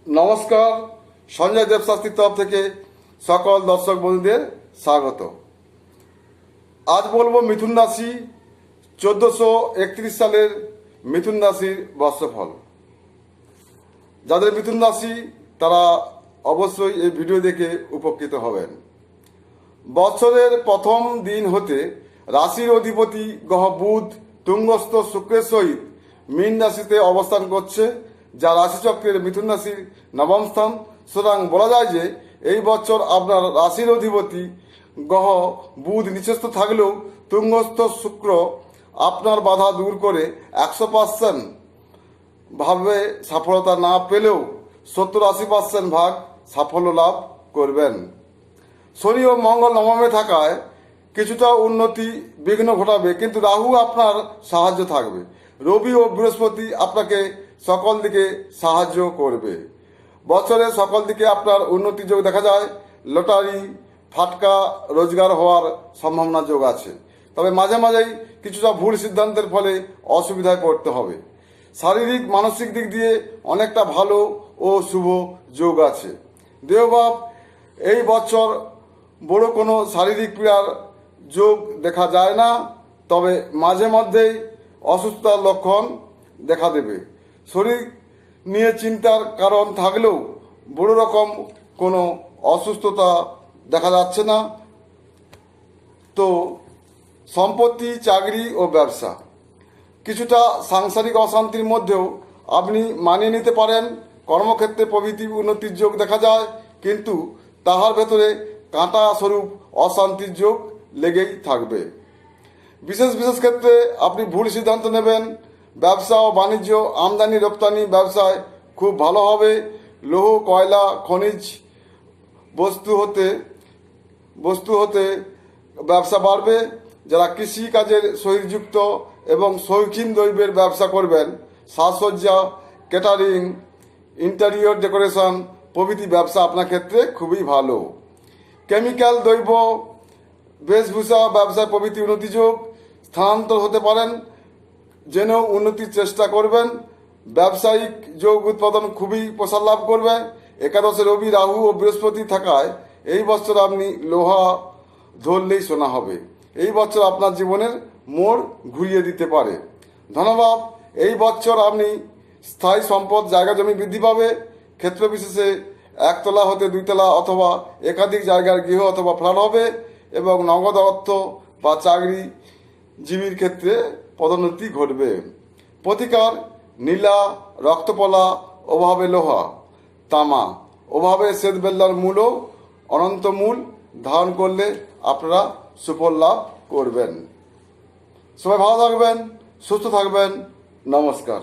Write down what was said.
নমস্কার, সঞ্জয় দেবশাস্ত্রীর তরফ থেকে সকল দর্শক বন্ধুদের স্বাগত। আজ বলবো মিথুন রাশি 1431 সালের মিথুন রাশির বর্ষফল। যাদের মিথুন রাশি তারা অবশ্যই এই ভিডিও দেখে উপকৃত হবেন। বছরের প্রথম দিন হতে রাশির অধিপতি গ্রহ বুধ তুঙ্গস্থ শুক্রের সহিত মীন রাশিতে অবস্থান করছে, যা রাশিচক্রের মিথুন রাশির নবম স্থান। সুতরাং বলা যায় যে এই বছর আপনার রাশির অধিপতি গ্রহ বুধ নিচস্থ থাকলেও তুঙ্গস্থ শুক্র আপনার বাধা দূর করে 100% ভাবে সফলতা না পেলেও 70-80% ভাগ সাফল্য লাভ করবেন। শনি ও মঙ্গল নবমে থাকায় কিছুটা উন্নতি বিঘ্ন ঘটাবে, কিন্তু রাহু আপনার সাহায্য থাকবে। রবি ও বৃহস্পতি আপনাকে সকল দিকে সাহায্য করবে। বছরে সকল দিকে আপনার উন্নতি যোগ দেখা যায়। লটারি ফাটকা রোজগার হওয়ার সম্ভাবনা যোগ আছে, তবে মাঝে মাঝেই কিছুটা ভুল সিদ্ধান্তের ফলে অসুবিধায় পড়তে হবে। শারীরিক মানসিক দিক দিয়ে অনেকটা ভালো ও শুভ যোগ আছে। দেহভাব এই বছর বড় কোনো শারীরিক পীড়ার যোগ দেখা যায় না, তবে মাঝে মধ্যেই অসুস্থতার লক্ষণ দেখা দেবে। শরীর নিয়ে চিন্তার কারণ থাকলেও বড় রকম কোনো অসুস্থতা দেখা যাচ্ছে না। তো সম্পত্তি, চাকরি ও ব্যবসা, কিছুটা সাংসারিক অশান্তির মধ্যেও আপনি মানিয়ে নিতে পারেন। কর্মক্ষেত্রে প্রভৃতি উন্নতির যোগ দেখা যায়, কিন্তু তাহার ভেতরে কাঁটা স্বরূপ অশান্তির যোগ লেগেই থাকবে। বিশেষ বিশেষ ক্ষেত্রে আপনি ভুল সিদ্ধান্ত নেবেন। ব্যবসা ও বাণিজ্য, আমদানি রপ্তানি ব্যবসায় খুব ভালো হবে। লৌহ কয়লা খনিজ বস্তু হতে ব্যবসা বাড়বে। যারা কৃষি কাজের সহিত যুক্ত এবং শৌখিন দ্রব্যের ব্যবসা করবেন, সাজসজ্জা, ক্যাটারিং, ইন্টেরিয়র ডেকোরেশন প্রভৃতি ব্যবসা আপনার ক্ষেত্রে খুবই ভালো। কেমিক্যাল দ্রব্য, বেশভূষা ব্যবসায় প্রভৃতি উন্নতি যোগ। স্থানান্তর হতে পারেন, জেনেও উন্নতির চেষ্টা করবেন। ব্যবসায়িক যোগ উৎপাদন খুবই প্রসার লাভ করবে। একাদশে রবি, রাহু ও বৃহস্পতি থাকায় এই বছর আপনি লোহা ধরলেই সোনা হবে। এই বছর আপনার জীবনের মোড় ঘুরিয়ে দিতে পারে। ধনলাভ এই বছর আপনি স্থায়ী সম্পদ, জায়গা জমি বৃদ্ধি পাবে। ক্ষেত্র বিশেষে একতলা হতে দুইতলা অথবা একাধিক জায়গার গৃহ অথবা ফ্ল্যাট হবে, এবং নগদ অর্থ বা চাকরিজীবীর ক্ষেত্রে পদোন্নতি ঘটবে। প্রতিকার: নীলা, রক্তপলা, অভাবে লোহা, তামা, অভাবে শ্বেতবেল্লার মূলও অনন্ত মূল ধারণ করলে আপনারা সুফল লাভ করবেন। সবাই ভালো থাকবেন, সুস্থ থাকবেন। নমস্কার।